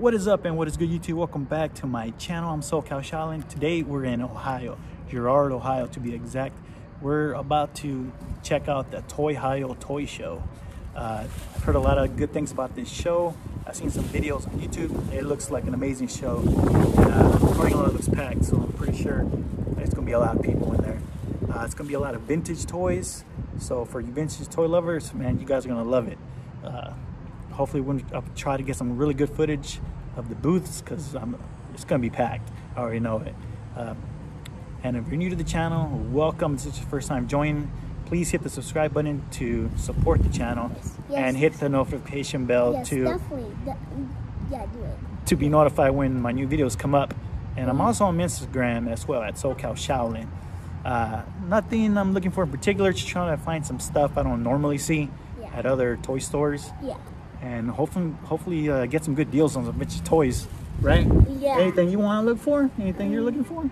What is up and what is good, YouTube? Welcome back to my channel. I'm SoCal Shaolin. Today we're in Ohio, Girard, Ohio to be exact. We're about to check out the Toyhio Toy Show. I've heard a lot of good things about this show. I've seen some videos on YouTube. It looks like an amazing show. The parking lot looks packed, so I'm pretty sure there's gonna be a lot of people in there. It's gonna be a lot of vintage toys. So for you vintage toy lovers, man, you guys are gonna love it. Hopefully I'll try to get some really good footage of the booths because it's gonna be packed. I already know it. And if you're new to the channel, welcome. This is your first time joining. Please hit the subscribe button to support the channel. Yes. And hit the notification bell to definitely. Do it. To be notified when my new videos come up. And I'm also on Instagram as well at SoCal Shaolin. Nothing I'm looking for in particular, just trying to find some stuff I don't normally see at other toy stores. Yeah. And hopefully get some good deals on some vintage toys, right? Yeah. Anything you want to look for? Anything you're looking for?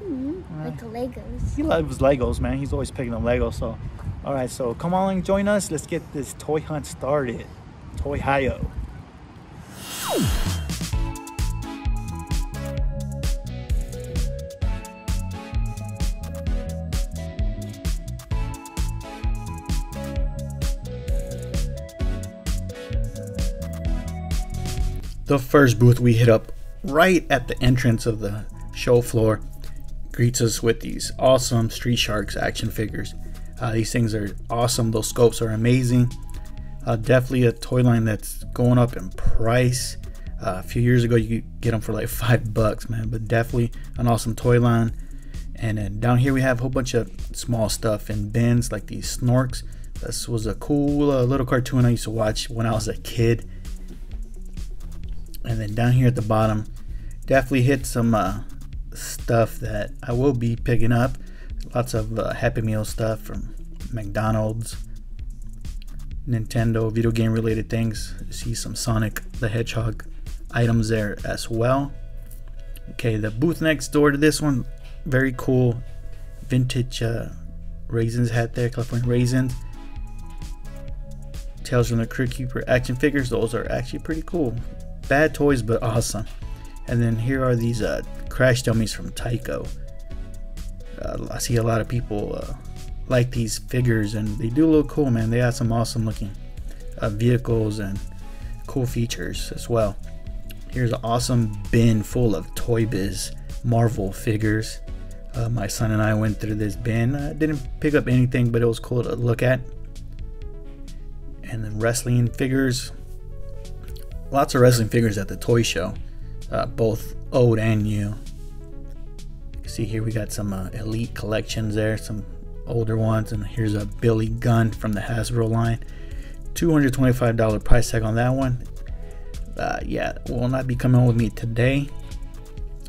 Like Legos. He loves Legos, man. He's always picking up Legos. So, all right. So come on and join us. Let's get this toy hunt started. Toyhio. The first booth we hit up right at the entrance of the show floor greets us with these awesome Street Sharks action figures. These things are awesome. Those scopes are amazing. Definitely a toy line that's going up in price. A few years ago you could get them for like $5, man, but definitely an awesome toy line. And then down here we have a whole bunch of small stuff in bins like these Snorks. This was a cool little cartoon I used to watch when I was a kid. And then down here at the bottom, definitely hit some stuff that I will be picking up. Lots of Happy Meal stuff from McDonald's, Nintendo, video game related things. You see some Sonic the Hedgehog items there as well. Okay, the booth next door to this one, very cool vintage Raisins hat there, California Raisins. Tales from the Crypt Keeper action figures. Those are actually pretty cool. Bad toys, but awesome. And then here are these crash dummies from Tyco. I see a lot of people like these figures, and they do look cool, man. They have some awesome looking vehicles and cool features as well. Here's an awesome bin full of Toy Biz Marvel figures. My son and I went through this bin. I didn't pick up anything, but it was cool to look at. And then wrestling figures. Lots of wrestling figures at the toy show, both old and new. You can see here we got some elite collections there, some older ones, and here's a Billy Gunn from the Hasbro line. $225 price tag on that one. Yeah, will not be coming with me today.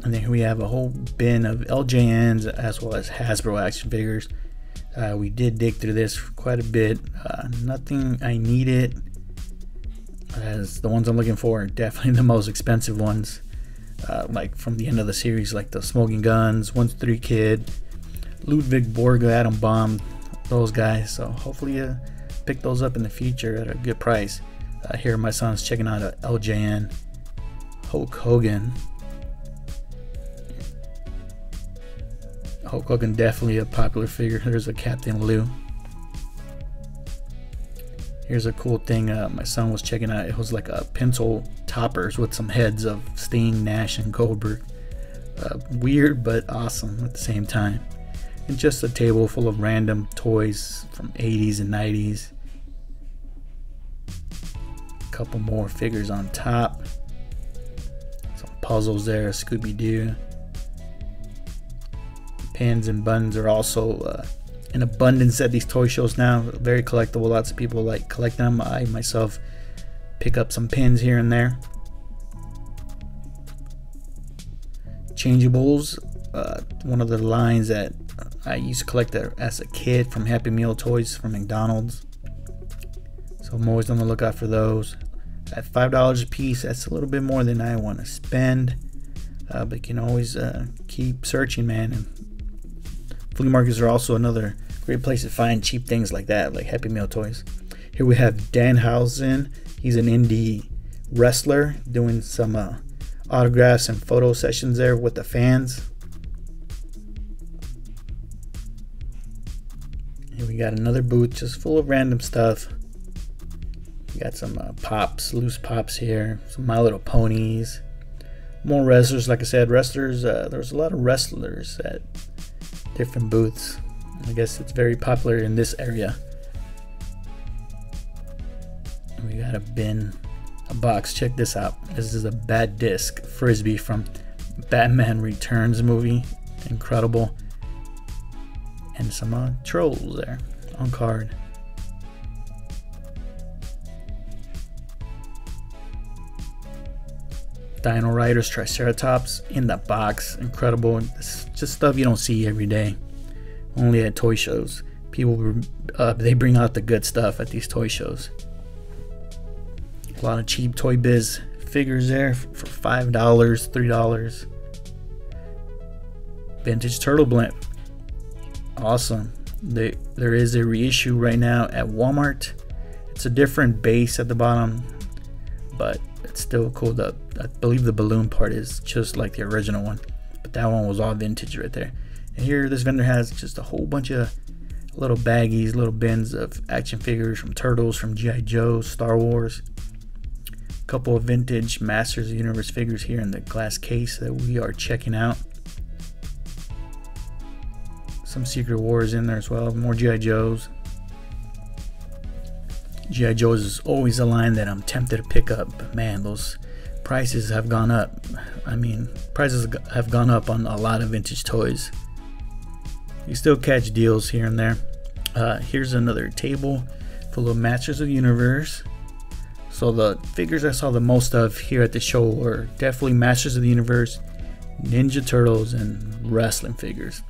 And then here we have a whole bin of LJNs as well as Hasbro action figures. We did dig through this for quite a bit. Nothing I needed, as the ones I'm looking for are definitely the most expensive ones, like from the end of the series, like the Smoking Guns, 1-3 Kid, Ludwig Borga, Atom Bomb, those guys. So hopefully pick those up in the future at a good price. Here my son's checking out a LJN Hulk Hogan. Hulk Hogan, definitely a popular figure. There's a Captain Lou. Here's a cool thing my son was checking out. It was like a pencil toppers with some heads of Sting, Nash, and Goldberg. Weird but awesome at the same time. And just a table full of random toys from 80s and 90s. A couple more figures on top. Some puzzles there, Scooby-Doo. Pins and buttons are also in abundance at these toy shows now. Very collectible. Lots of people like collecting them. I myself pick up some pins here and there. Changeables, one of the lines that I used to collect as a kid from Happy Meal toys from McDonald's. So I'm always on the lookout for those. At $5 a piece, that's a little bit more than I want to spend, but you can always keep searching, man. And flea markets are also another great place to find cheap things like that, like Happy Meal toys. Here we have Danhausen. He's an indie wrestler doing some autographs and photo sessions there with the fans. Here we got another booth just full of random stuff. We got some pops, loose pops here, some My Little Ponies, more wrestlers. Like I said, wrestlers, there's a lot of wrestlers at different booths. I guess it's very popular in this area. We got a bin, a box. Check this out. This is a Bad Disc Frisbee from Batman Returns movie. Incredible. And some trolls there on card. Dino Riders Triceratops in the box. Incredible. It's just stuff you don't see every day. Only at toy shows. People, they bring out the good stuff at these toy shows. A lot of cheap Toy Biz figures there for $5, $3. Vintage Turtle Blimp. Awesome. There is a reissue right now at Walmart. It's a different base at the bottom, but it's still cool. I believe the balloon part is just like the original one, but that one was all vintage right there. And here this vendor has just a whole bunch of little baggies, little bins of action figures from Turtles, from G.I. Joe, Star Wars. A couple of vintage Masters of the Universe figures here in the glass case that we are checking out. Some Secret Wars in there as well. More G.I. Joes. G.I. Joes is always a line that I'm tempted to pick up, but man, those prices have gone up. I mean, prices have gone up on a lot of vintage toys. You still catch deals here and there. Here's another table full of Masters of the Universe. So the figures I saw the most of here at the show were definitely Masters of the Universe, Ninja Turtles, and wrestling figures.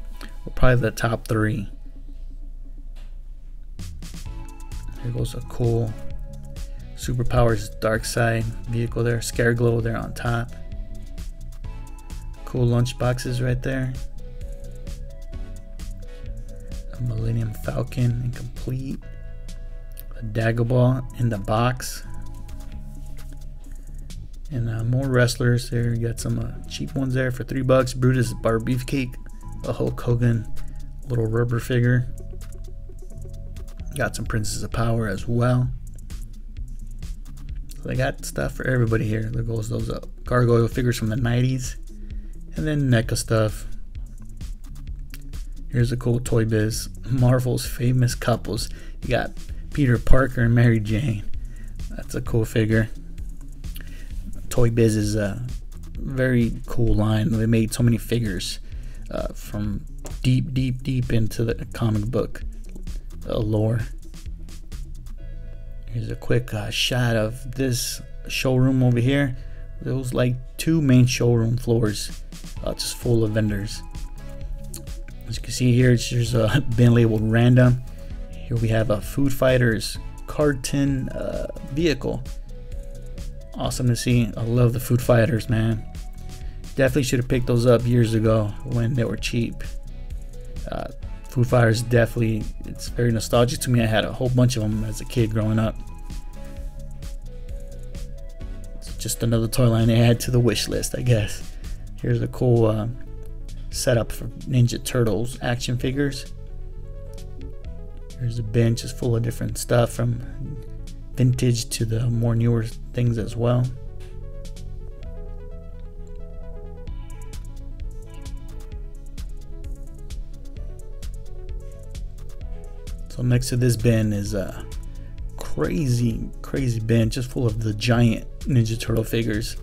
Were probably the top three. Here goes a cool Superpowers Dark Side vehicle there. Scareglow there on top. Cool lunch boxes right there. A Millennium Falcon incomplete. A Dagobah in the box. And more wrestlers there. You got some cheap ones there for $3. Brutus Bar Beefcake. A Hulk Hogan little rubber figure. Got some Princess of Power as well. So they got stuff for everybody here. There goes those gargoyle figures from the 90s. And then NECA stuff. Here's a cool Toy Biz. Marvel's famous couples. You got Peter Parker and Mary Jane. That's a cool figure. Toy Biz is a very cool line. They made so many figures from deep into the comic book lore. Here's a quick shot of this showroom over here. There was like two main showroom floors just full of vendors. As you can see here, there's a bin labeled random. Here we have a Food Fighters carton vehicle. Awesome to see. I love the Food Fighters, man. Definitely should have picked those up years ago when they were cheap. Food Fighters definitely, it's very nostalgic to me. I had a whole bunch of them as a kid growing up. It's just another toy line they add to the wish list, I guess. Here's a cool setup for Ninja Turtles action figures. Here's a bench just full of different stuff from vintage to the more newer things as well. So next to this bin is a crazy bin just full of the giant Ninja Turtle figures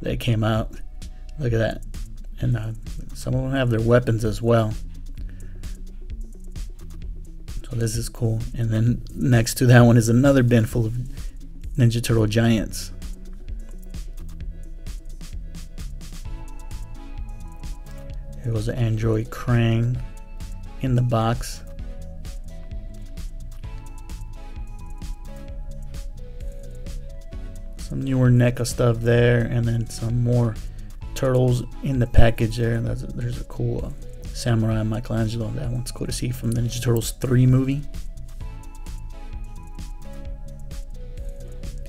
that came out. Look at that. And some of them have their weapons as well. So this is cool. And then next to that one is another bin full of Ninja Turtle giants. Here goes the Android Krang in the box. Some newer NECA stuff there, and then some more turtles in the package there. There's a cool Samurai Michelangelo. That one's cool to see from the Ninja Turtles 3 movie.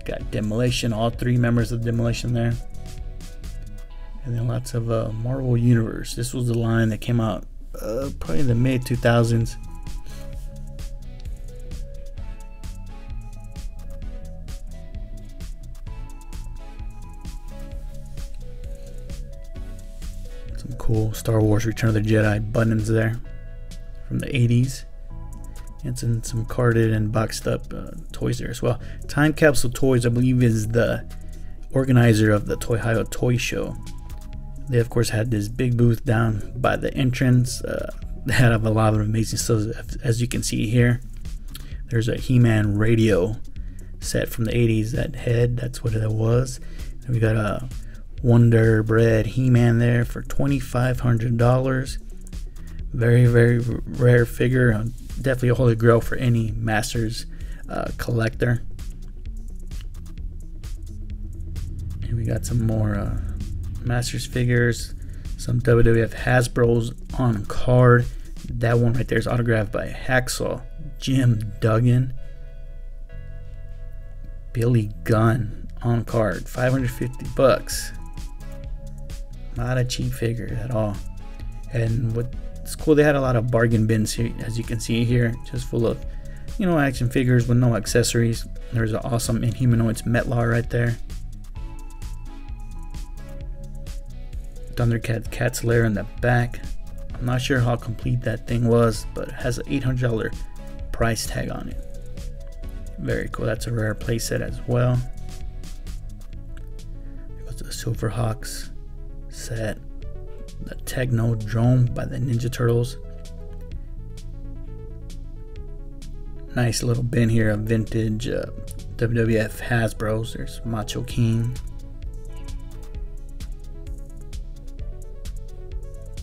Got Demolition, all three members of Demolition there. And then lots of Marvel Universe. This was the line that came out probably in the mid 2000s. Some cool Star Wars Return of the Jedi buttons there from the 80s. And some carded and boxed up toys there as well. Time Capsule Toys, I believe, is the organizer of the Toyhio Toy Show. They, of course, had this big booth down by the entrance. They had a lot of amazing stuff, as you can see here. There's a He-Man radio set from the 80s. That head, that's what it was. And we got a Wonder Bread He-Man there for $2,500. Very, very rare figure. Definitely a holy grail for any Masters collector. And we got some more Masters figures, some WWF Hasbro's on card. That one right there is autographed by Hacksaw Jim Duggan. Billy Gunn on card, 550 bucks. Not a cheap figure at all. And what's cool, they had a lot of bargain bins here, as you can see here, just full of, you know, action figures with no accessories. There's an awesome Inhumanoids Metlar right there. Thundercat Cat's Lair in the back. I'm not sure how complete that thing was, but it has an $800 price tag on it. Very cool. That's a rare playset as well. Goes to the Silverhawks set. The Techno Drone by the Ninja Turtles. Nice little bin here of vintage WWF Hasbro's. There's Macho King.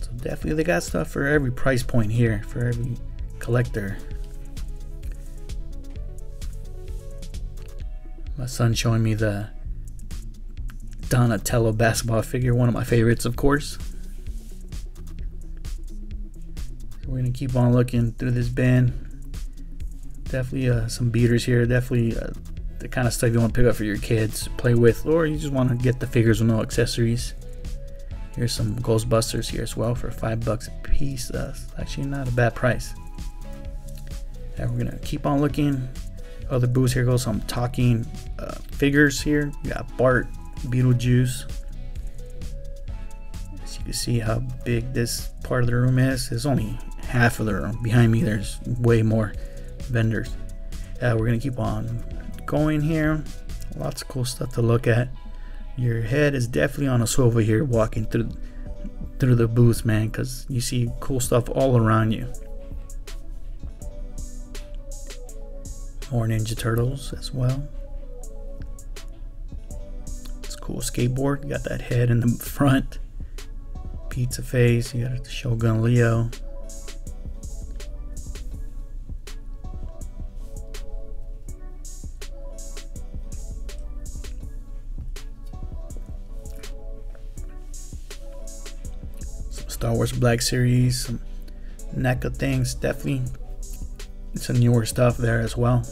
So definitely they got stuff for every price point here, for every collector. My son's showing me the Donatello basketball figure, one of my favorites, of course. We're gonna keep on looking through this bin. Definitely some beaters here. Definitely the kind of stuff you want to pick up for your kids, play with, or you just want to get the figures with no accessories. Here's some Ghostbusters here as well for $5 a piece. Actually not a bad price. And we're gonna keep on looking. Other booths, here goes some talking figures here. We got Bart, Beetlejuice. As you can see how big this part of the room is. It's only half of the room. Behind me there's way more vendors. We're gonna keep on going here. Lots of cool stuff to look at. Your head is definitely on a swivel here walking through the booth, man, because you see cool stuff all around you. More Ninja Turtles as well. It's a cool skateboard. You got that head in the front. Pizza face. You got the Shogun Leo. Some Star Wars Black Series. Some NECA things. Definitely some newer stuff there as well.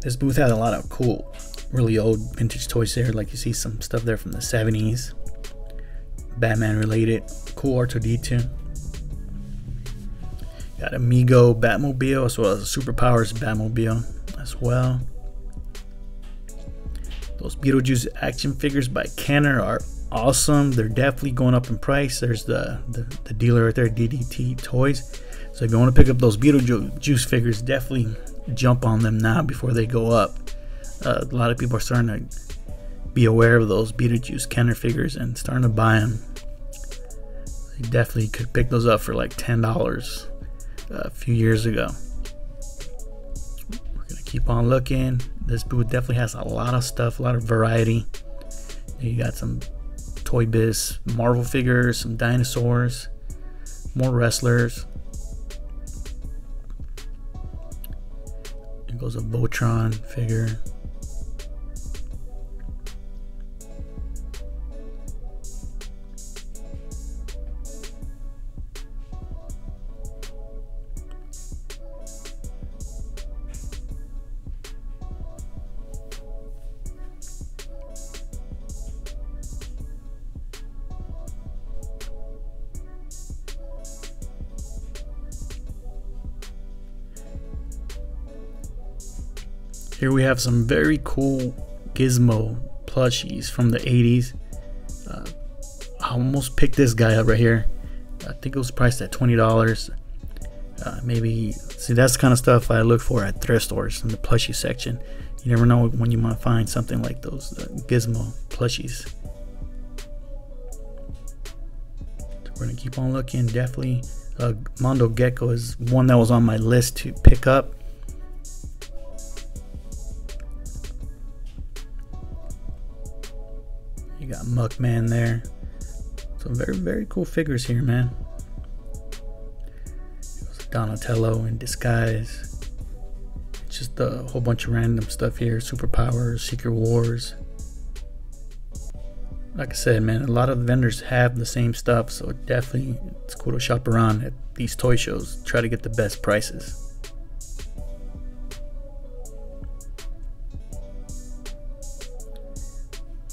This booth had a lot of cool, really old vintage toys there. Like you see some stuff there from the 70s. Batman related. Cool R2-D2. Got Amigo Batmobile as well as Superpowers Batmobile as well. Those Beetlejuice action figures by Kenner are awesome. They're definitely going up in price. There's the dealer right there, DDT Toys. So if you want to pick up those Beetlejuice figures, definitely jump on them now before they go up. A lot of people are starting to be aware of those Beetlejuice Kenner figures and starting to buy them. You definitely could pick those up for like $10 a few years ago. We're gonna keep on looking. This booth definitely has a lot of stuff, a lot of variety. You got some Toy Biz Marvel figures, some dinosaurs, more wrestlers. Here goes a Voltron figure. Here we have some very cool Gizmo plushies from the 80s. I almost picked this guy up right here. I think it was priced at $20. Maybe, see, that's the kind of stuff I look for at thrift stores in the plushie section. You never know when you might find something like those Gizmo plushies. So we're gonna keep on looking. Definitely Mondo Gecko is one that was on my list to pick up. You got Muckman there. Some very cool figures here, man. Donatello in disguise. It's just a whole bunch of random stuff here. Superpowers, Secret Wars. Like I said, man, a lot of the vendors have the same stuff, so definitely it's cool to shop around at these toy shows. Try to get the best prices.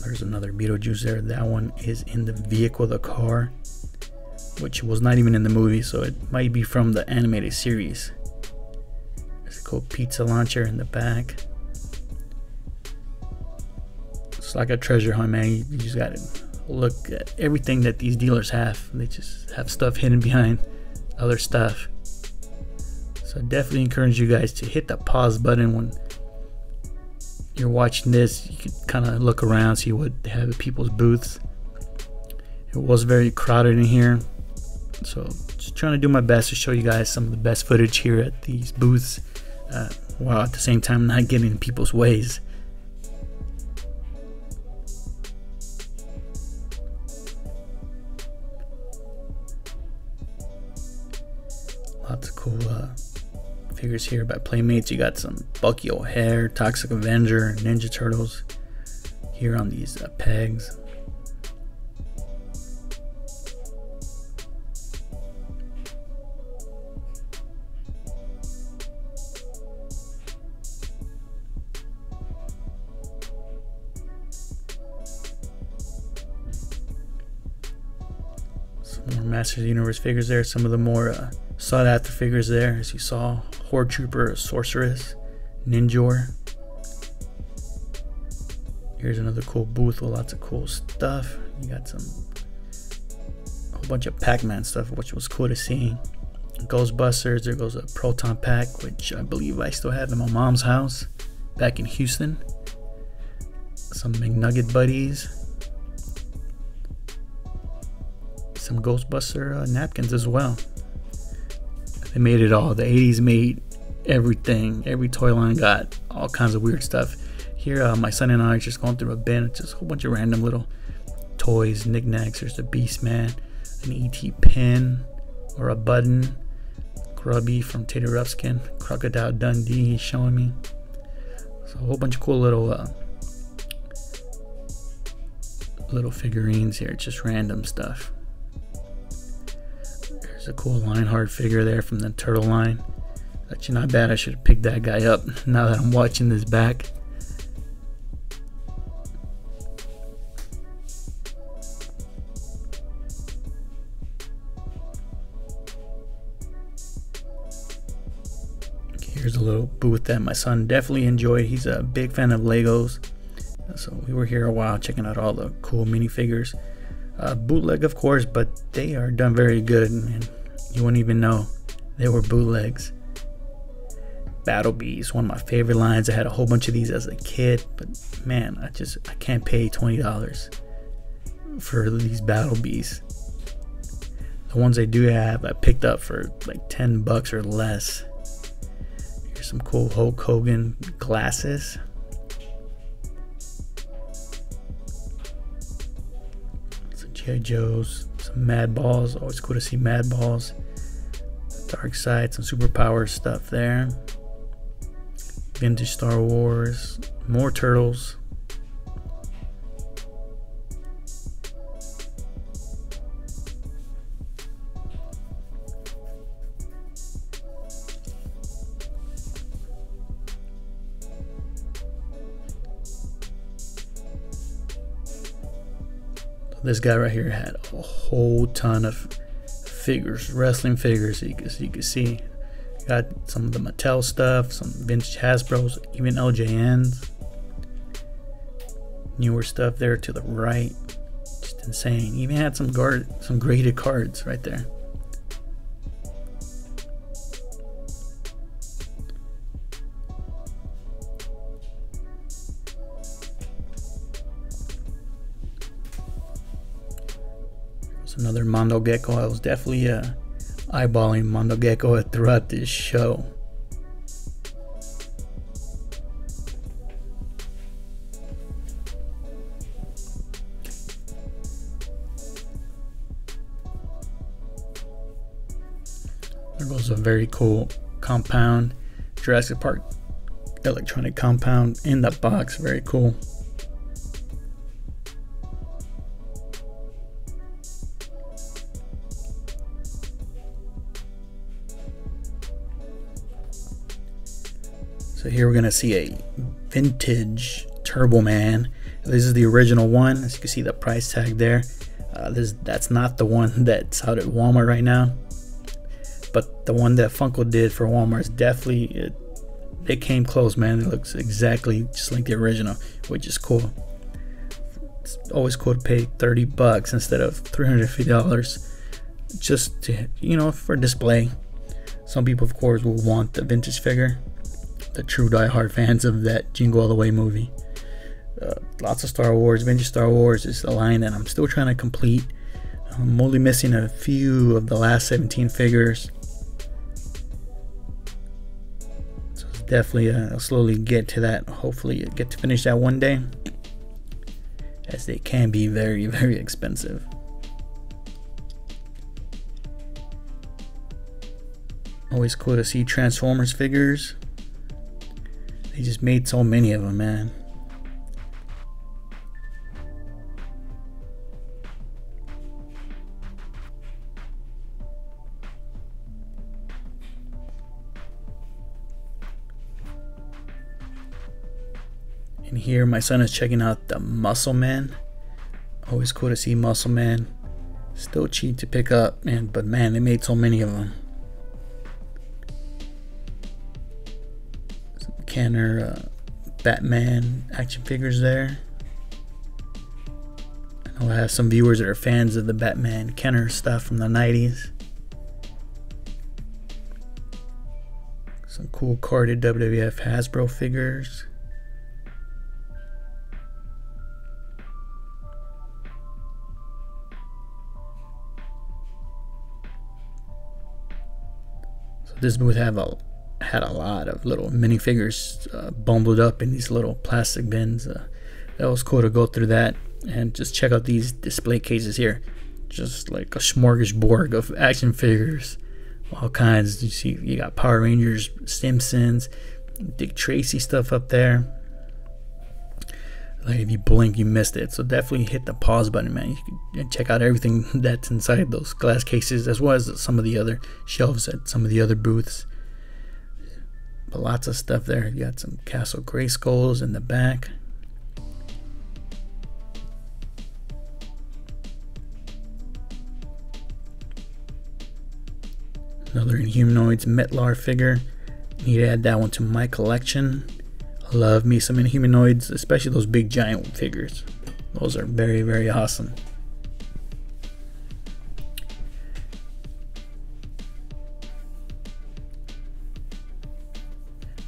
There's another Beetlejuice there. That one is in the vehicle, the car, which was not even in the movie, so it might be from the animated series. There's a cool pizza launcher in the back. It's like a treasure hunt, man. You just gotta look at everything that these dealers have. They just have stuff hidden behind other stuff. So I definitely encourage you guys to hit that pause button when you're watching this. You can kind of look around, see what they have at people's booths. It was very crowded in here, so just trying to do my best to show you guys some of the best footage here at these booths, while at the same time not getting in people's ways. Lots of cool figures here by Playmates. You got some Bucky O'Hare, Toxic Avenger, Ninja Turtles here on these pegs. Some more Masters of the Universe figures there. Some of the more sought after figures there, as you saw. Horde Trooper, Sorceress, Ninjor. Here's another cool booth with lots of cool stuff. You got a whole bunch of Pac-Man stuff, which was cool to see. Ghostbusters, there goes a Proton Pack, which I believe I still have in my mom's house back in Houston. Some McNugget Buddies. Some Ghostbuster napkins as well. They made it all. The 80s made everything. Every toy line got all kinds of weird stuff. Here, my son and I are just going through a bin. It's just a whole bunch of random little toys, knickknacks. There's a Beastman, an E.T. pin or a button, Grubby from Teddy Ruxpin, Crocodile Dundee he's showing me. So a whole bunch of cool little figurines here. It's just random stuff. A cool Lionheart figure there from the Turtle line. Actually, not bad. I should have picked that guy up now that I'm watching this back. Here's a little booth that my son definitely enjoyed. He's a big fan of Legos, so we were here a while checking out all the cool minifigures. Bootleg, of course, but they are done very good, and you wouldn't even know they were bootlegs. Battle Bees, one of my favorite lines. I had a whole bunch of these as a kid, but man, I can't pay $20 for these Battle Bees. The ones I do have, I picked up for like $10 or less. Here's some cool Hulk Hogan glasses. G.I. Joes, some Mad Balls. Always cool to see Mad Balls. Dark Side, some superpower stuff there. Vintage Star Wars, more Turtles. This guy right here had a whole ton of figures, wrestling figures. You can see Got some of the Mattel stuff, some vintage Hasbros, even LJNs. Newer stuff there to the right. Just insane. Even had some graded cards right there. There's another Mondo Gecko. I was definitely eyeballing Mondo Gecko throughout this show. There goes a very cool compound, Jurassic Park electronic compound in the box. Very cool. So here we're gonna see a vintage Turbo Man. This is the original one. As you can see, the price tag there. That's not the one that's out at Walmart right now, but the one that Funko did for Walmart is definitely it came close, man. It looks exactly just like the original, which is cool. It's always cool to pay $30 instead of $350 just to, you know, for display. Some people, of course, will want the vintage figure. The true die-hard fans of that Jingle All the Way movie. Lots of Star Wars. Vintage Star Wars is a line that I'm still trying to complete. I'm only missing a few of the last 17 figures. So it's definitely I'll slowly get to that. Hopefully get to finish that one day, as they can be very, very expensive. Always cool to see Transformers figures. They just made so many of them, man. And here my son is checking out the Muscle Man. Always cool to see Muscle Man. Still cheap to pick up, man, but man, they made so many of them. Kenner Batman action figures there. I know I have some viewers that are fans of the Batman Kenner stuff from the 90s. Some cool carded WWF Hasbro figures. So this booth had a lot of little minifigures bundled up in these little plastic bins. That was cool to go through that and just check out these display cases here. Just like a smorgasbord of action figures, all kinds. You see, you got Power Rangers, Simpsons, Dick Tracy stuff up there. Like if you blink, you missed it. So definitely hit the pause button, man. You can check out everything that's inside those glass cases, as well as some of the other shelves at some of the other booths. But lots of stuff there. You got some Castle Grayskulls in the back. Another Inhumanoids Metlar figure. Need to add that one to my collection. I love me some Inhumanoids, especially those big giant figures. Those are very, very awesome.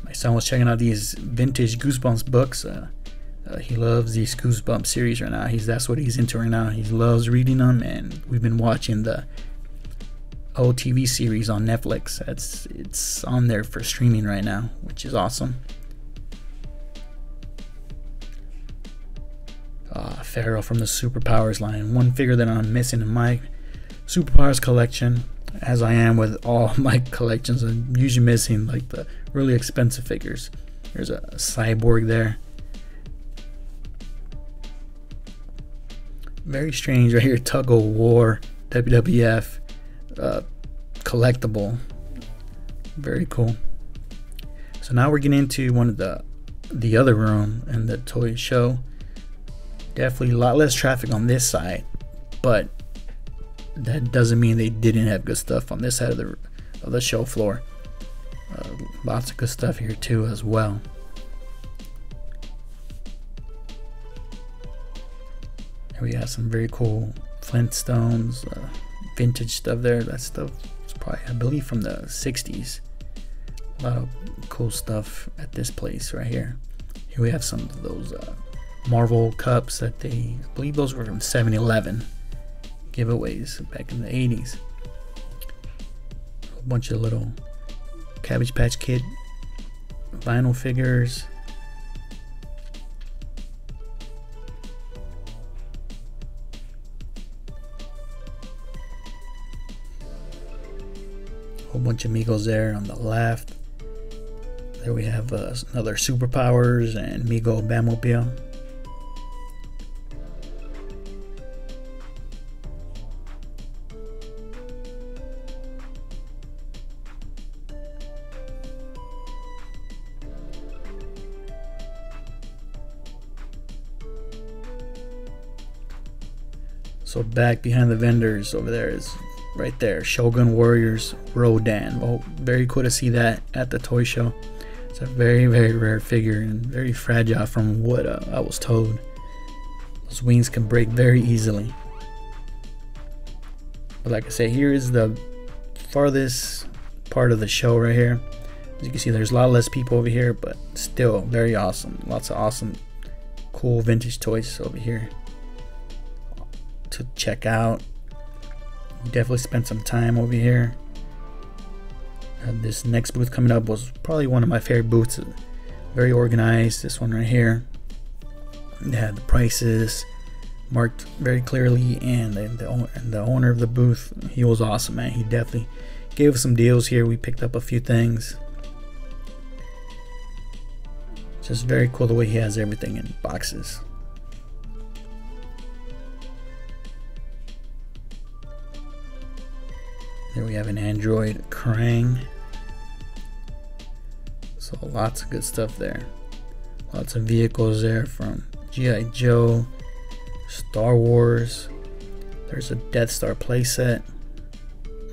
My son was checking out these vintage Goosebumps books. He loves these Goosebumps series right now. That's what he's into right now. He loves reading them, and we've been watching the old TV series on Netflix. It's on there for streaming right now, which is awesome. Pharaoh from the Superpowers line. One figure that I'm missing in my Superpowers collection, as I am with all my collections. I'm usually missing like the really expensive figures. There's a Cyborg there. Very strange right here. Tug of War WWF collectible. Very cool. So now we're getting into one of the other room in the toy show. Definitely a lot less traffic on this side, but that doesn't mean they didn't have good stuff on this side of the show floor. Lots of good stuff here too as well. And we have some very cool Flintstones, vintage stuff there. That stuff is probably, I believe, from the 60s. A lot of cool stuff at this place right here. Here we have some of those Marvel cups that I believe those were from 7-Eleven giveaways back in the 80s. A bunch of little Cabbage Patch Kid vinyl figures. A whole bunch of Migos there on the left. There we have another Superpowers and Migo Batmobile. So back behind the vendors over there is right there, Shogun Warriors Rodan. Oh, very cool to see that at the toy show. It's a very, very rare figure and very fragile from what I was told. Those wings can break very easily. But like I say, here is the farthest part of the show right here. As you can see, there's a lot less people over here, but still very awesome. Lots of awesome, cool vintage toys over here to check out. Definitely spent some time over here. This next booth coming up was probably one of my favorite booths. Very organized. This one right here. They had the prices marked very clearly, and the owner of the booth, he was awesome, man. He definitely gave us some deals here. We picked up a few things. Just very cool the way he has everything in boxes. There we have an Android Krang. So lots of good stuff there. Lots of vehicles there from G.I. Joe, Star Wars. There's a Death Star playset.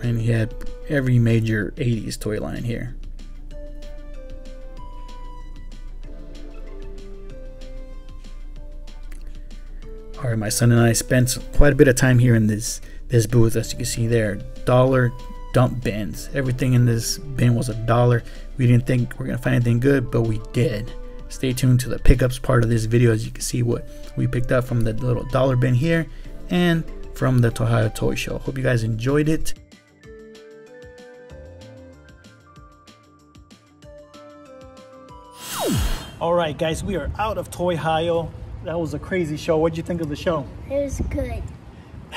And he had every major 80s toy line here. Alright, my son and I spent quite a bit of time here in this booth. As you can see there, dollar dump bins. Everything in this bin was $1. We didn't think we're gonna find anything good, but we did. Stay tuned to the pickups part of this video as you can see what we picked up from the little dollar bin here and from the Toyhio Toy Show. Hope you guys enjoyed it. Alright guys, we are out of Toyhio. That was a crazy show. What did you think of the show? It was good.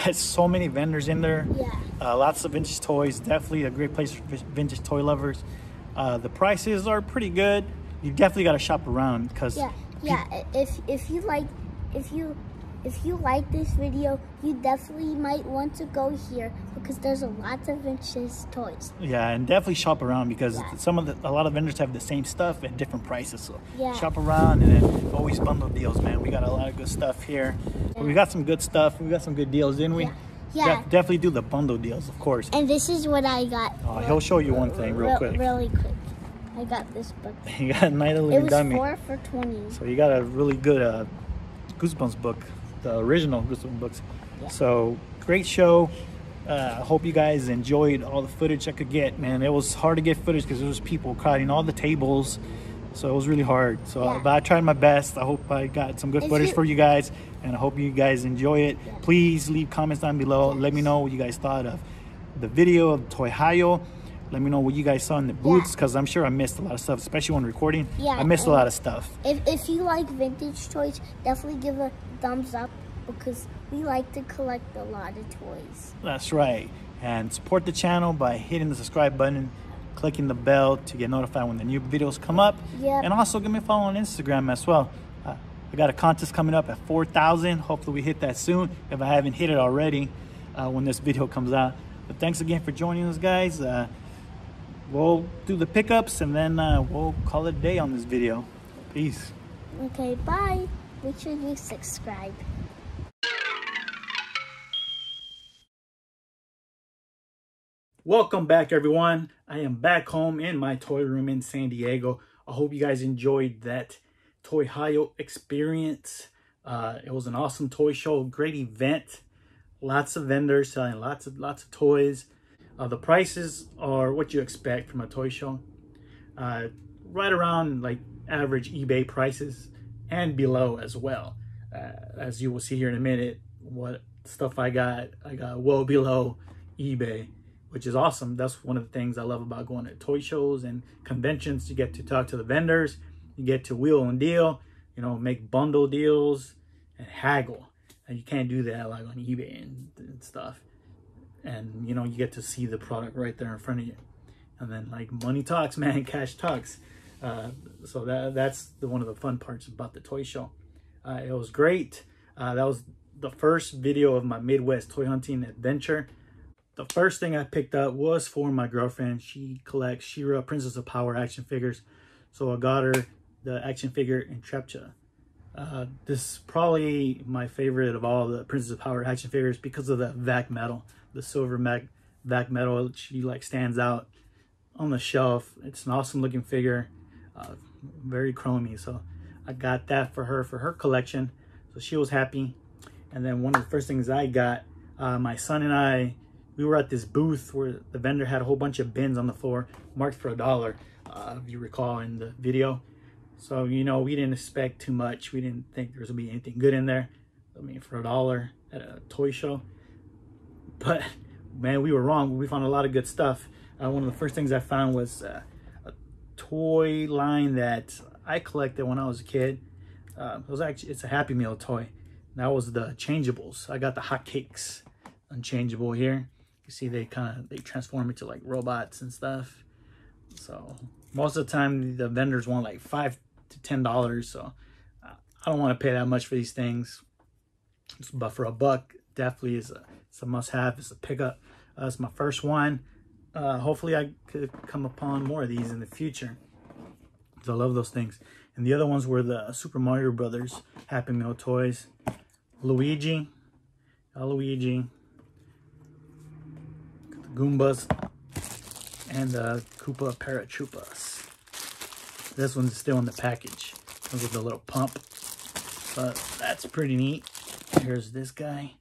There's so many vendors in there. Yeah. Lots of vintage toys. Definitely a great place for vintage toy lovers. The prices are pretty good. You definitely got to shop around because yeah. If you like this video, you definitely might want to go here because there's a lot of vintage toys. Yeah, and definitely shop around because a lot of vendors have the same stuff at different prices. So shop around and then always bundle deals, man. We got a lot of good stuff here. Yeah. We got some good stuff. We got some good deals, didn't we? Yeah. Definitely do the bundle deals, of course. And this is what I got. He'll show you one thing real quick. Really quick. I got this book. You got Night of the Living Dummy. It was 4 for $20. So you got a really good Goosebumps book. The original Goosebumps books. Yeah. So great show. I hope you guys enjoyed all the footage I could get, man. It was hard to get footage because there was people crowding all the tables, so it was really hard. So but I tried my best. I hope I got some good footage for you guys, and I hope you guys enjoy it. Please leave comments down below. Let me know what you guys thought of the video of Toyhio. Let me know what you guys saw in the booths because I'm sure I missed a lot of stuff, especially when recording. I missed a lot of stuff. If you like vintage toys, definitely give a thumbs up because we like to collect a lot of toys. That's right. And support the channel by hitting the subscribe button, clicking the bell to get notified when the new videos come up. And also give me a follow on Instagram as well. I got a contest coming up at 4,000. Hopefully we hit that soon if I haven't hit it already when this video comes out. But thanks again for joining us, guys. We'll do the pickups and then we'll call it a day on this video. Peace. Okay, bye. Make sure you subscribe. Welcome back, everyone. I am back home in my toy room in San Diego. I hope you guys enjoyed that Toyhio experience. It was an awesome toy show, great event. Lots of vendors selling lots of toys. The prices are what you expect from a toy show. Right around like average eBay prices and below as well. As you will see here in a minute, what stuff I got well below eBay, which is awesome. That's one of the things I love about going to toy shows and conventions. You get to talk to the vendors, you get to wheel and deal, you know, make bundle deals and haggle. And you can't do that like on eBay and stuff. And you know, you get to see the product right there in front of you. And then like money talks, man, cash talks. So that's one of the fun parts about the toy show. It was great. That was the first video of my Midwest toy hunting adventure. The first thing I picked up was for my girlfriend. She collects She-Ra Princess of Power action figures. So I got her the action figure Intrepida. This is probably my favorite of all the Princess of Power action figures because of the vac metal. The silver vac metal. She like stands out on the shelf. It's an awesome looking figure. Very chromy. So I got that for her collection. So she was happy. And then one of the first things I got, my son and I, we were at this booth where the vendor had a whole bunch of bins on the floor marked for $1, if you recall in the video. So, you know, we didn't expect too much. We didn't think there was gonna be anything good in there. I mean, for $1 at a toy show. But man, we were wrong. We found a lot of good stuff. One of the first things I found was a toy line that I collected when I was a kid. It's a Happy Meal toy. That was the changeables. I got the Hot Cakes unchangeable here. You see they transform into like robots and stuff. So most of the time the vendors want like $5 to $10. So I don't want to pay that much for these things. But for $1, definitely it's a must-have. It's a pickup. It's my first one. Hopefully I could come upon more of these in the future. So I love those things. And the other ones were the Super Mario Brothers Happy Meal toys. Luigi, the Goombas, and the Koopa Paratroopas. This one's still in the package. Comes with a little pump, but that's pretty neat. Here's this guy.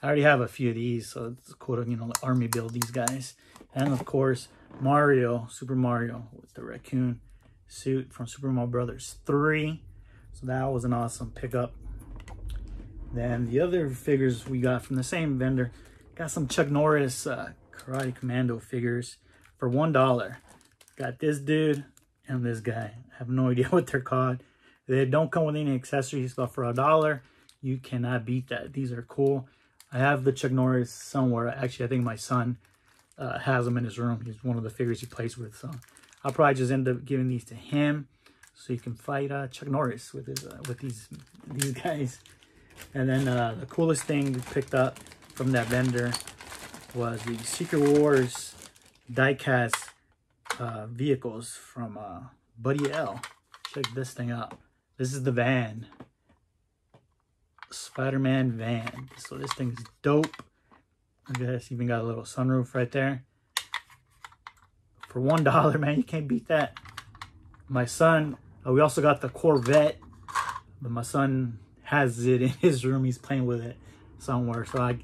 I already have a few of these, so it's cool to, you know, army build these guys. And of course, Mario, Super Mario with the raccoon suit from Super Mario Brothers 3. So that was an awesome pickup. Then the other figures we got from the same vendor, got some Chuck Norris Karate Commando figures for $1. Got this dude and this guy. I have no idea what they're called. They don't come with any accessories, but for $1, you cannot beat that. These are cool. I have the Chuck Norris somewhere. Actually, I think my son has them in his room. He's one of the figures he plays with. So I'll probably just end up giving these to him so he can fight Chuck Norris with his these guys. And then the coolest thing we picked up from that vendor was the Secret Wars diecast vehicles from Buddy L. Check this thing out. This is the van. Spider-Man van. So this thing is dope. I guess even got a little sunroof right there. For $1, man, you can't beat that. My son, we also got the Corvette, but my son has it in his room. He's playing with it somewhere. So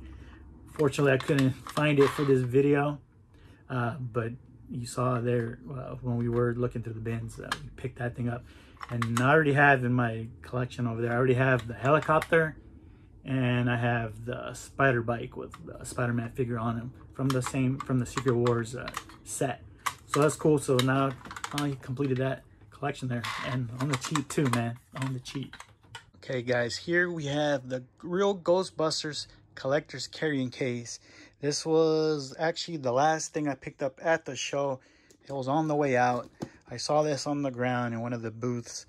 fortunately I couldn't find it for this video. But you saw there when we were looking through the bins, we picked that thing up. And I already have in my collection over there, I already have the helicopter and I have the spider bike with the Spider-Man figure on him from the Secret Wars set. So that's cool. So now I completed that collection there, and on the cheap too, man, on the cheap. Okay guys, here we have the real Ghostbusters collector's carrying case. This was actually the last thing I picked up at the show. It was on the way out. I saw this on the ground in one of the booths.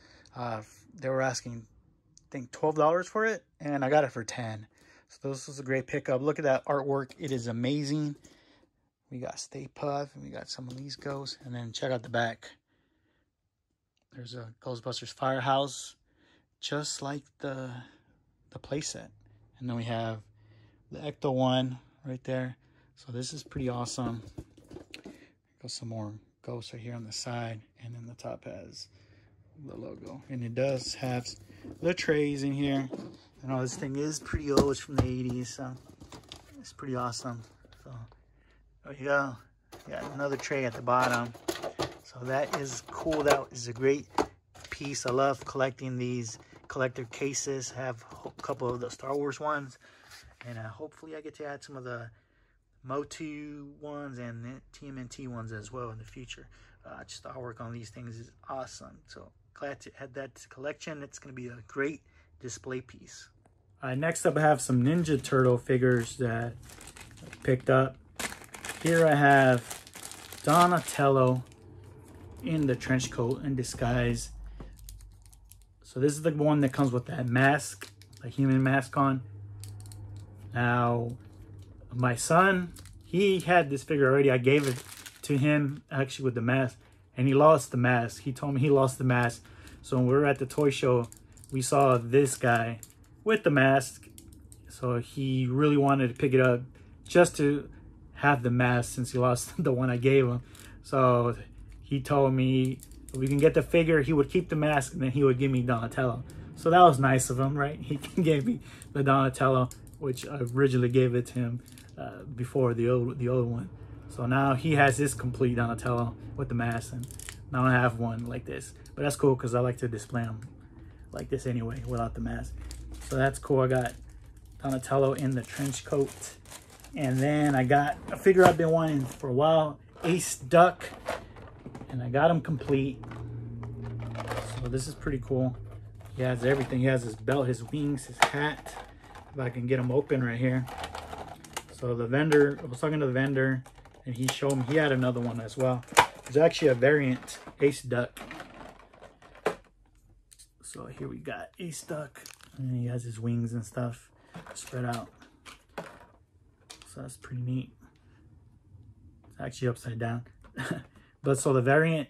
They were asking, I think, $12 for it, and I got it for $10. So this was a great pickup. Look at that artwork. It is amazing. We got Stay Puft, and we got some of these ghosts. And then check out the back. There's a Ghostbusters Firehouse, just like the playset. And then we have the Ecto one right there. So this is pretty awesome. Got some more ghosts right here on the side, and then the top has the logo. And it does have the trays in here. I know this thing is pretty old. It's from the 80s, so it's pretty awesome. So there you go. Got another tray at the bottom. So that is cool. That is a great piece. I love collecting these collector cases. I have a couple of the Star Wars ones, and hopefully I get to add some of the MOTU ones and the TMNT ones as well in the future. Just the artwork on these things is awesome. So glad to add that to collection. It's going to be a great display piece. Next up, I have some Ninja Turtle figures that I picked up. Here I have Donatello in the trench coat in disguise. So this is the one that comes with that mask, a human mask on. Now, my son, he had this figure already. I gave it to him actually with the mask, and he lost the mask. He told me he lost the mask. So when we were at the toy show, we saw this guy with the mask. So he really wanted to pick it up just to have the mask since he lost the one I gave him. So he told me if we can get the figure, he would keep the mask and then he would give me Donatello. So that was nice of him, right? He gave me the Donatello, which I originally gave it to him before the old one. So now he has his complete Donatello with the mask, and now I have one like this. But that's cool because I like to display them like this anyway without the mask. So that's cool. I got Donatello in the trench coat. And then I got a figure I've been wanting for a while, Ace Duck, and I got him complete. So this is pretty cool. He has everything. He has his belt, his wings, his hat. If I can get him open right here. So the vendor, I was talking to the vendor, and he showed me he had another one as well. There's actually a variant Ace Duck. So here we got Ace Duck, and he has his wings and stuff spread out. So that's pretty neat. It's actually upside down. But so the variant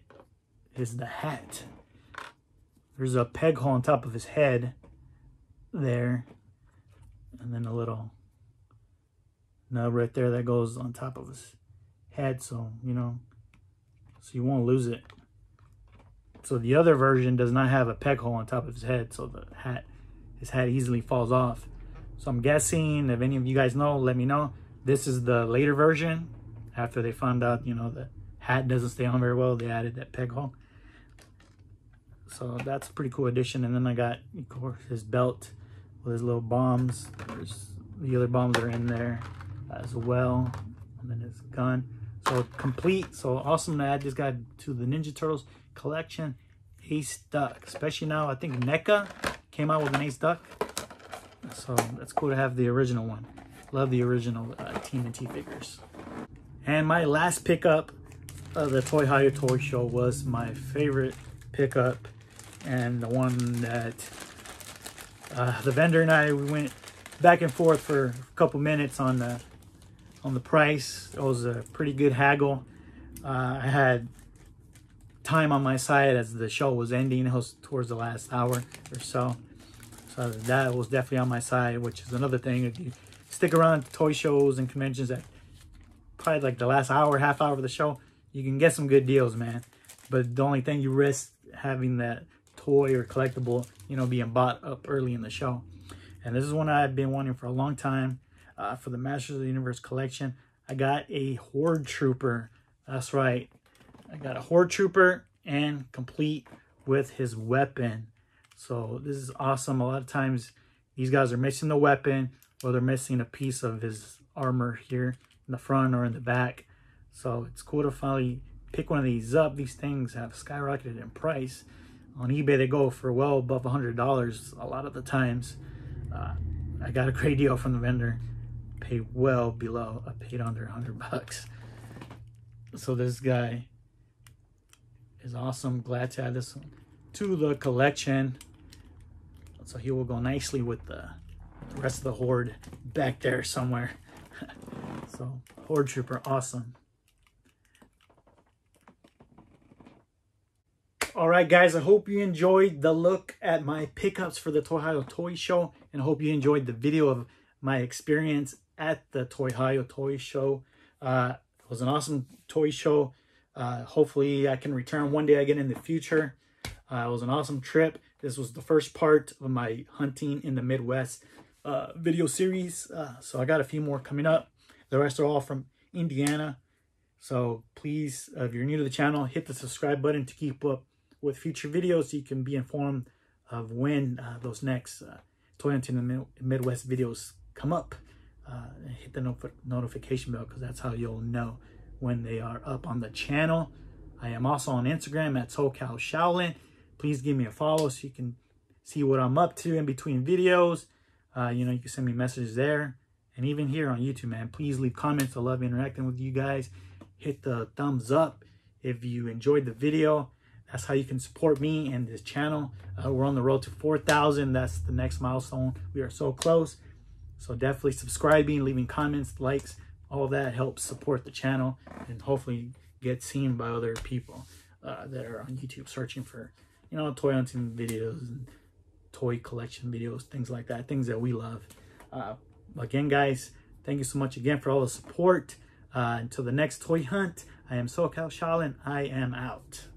is the hat. There's a peg hole on top of his head there. And then a little nub right there that goes on top of his head. So, you know, so you won't lose it. So the other version does not have a peg hole on top of his head. So his hat easily falls off. So I'm guessing, if any of you guys know, let me know. This is the later version. After they found out, you know, the hat doesn't stay on very well, they added that peg hole. So that's a pretty cool addition. And then I got, of course, his belt with his little bombs. The other bombs are in there as well. And then his gun. So complete. So awesome to add this guy to the Ninja Turtles collection. Ace Duck. Especially now, I think NECA came out with an Ace Duck. So that's cool to have the original one. Love the original TMNT figures. And my last pickup of the Toyhio Toy Show was my favorite pickup, and the one that the vendor and I, we went back and forth for a couple minutes on the price. It was a pretty good haggle. I had time on my side as the show was ending. It was towards the last hour or so. So that was definitely on my side, which is another thing. If you stick around to toy shows and conventions at probably like the last hour, half hour of the show, you can get some good deals, man. But the only thing you risk having that toy or collectible, you know, being bought up early in the show. And this is one I've been wanting for a long time. For the Masters of the Universe collection, I got a Horde Trooper. That's right. I got a Horde Trooper and complete with his weapon. So this is awesome. A lot of times these guys are missing the weapon, or they're missing a piece of his armor here in the front or in the back. So it's cool to finally pick one of these up. These things have skyrocketed in price. On eBay, they go for well above $100 a lot of the times. I got a great deal from the vendor. Paid well below. I paid under $100. So this guy is awesome. Glad to add this one to the collection. So he will go nicely with the rest of the Horde back there somewhere. So Horde Trooper, awesome. All right, guys, I hope you enjoyed the look at my pickups for the Toyhio Toy Show, and I hope you enjoyed the video of my experience at the Toyhio Toy Show. It was an awesome toy show. Hopefully I can return one day again in the future. It was an awesome trip. This was the first part of my hunting in the Midwest video series. So I got a few more coming up. The rest are all from Indiana. So please, if you're new to the channel, hit the subscribe button to keep up with future videos so you can be informed of when those next Toy Hunting in the Midwest videos come up. Hit the notification bell, because that's how you'll know when they are up on the channel. I am also on Instagram at SoCal Shaolin. Please give me a follow so you can see what I'm up to in between videos. You know, you can send me messages there. And even here on YouTube, man, please leave comments. I love interacting with you guys. Hit the thumbs up if you enjoyed the video. That's how you can support me and this channel. We're on the road to 4,000. That's the next milestone. We are so close. So definitely subscribing, leaving comments, likes, all that helps support the channel and hopefully get seen by other people that are on YouTube searching for, you know, toy hunting videos and toy collection videos, things like that, things that we love. Again, guys, thank you so much again for all the support. Until the next toy hunt, I am SoCal Shaolin. I am out.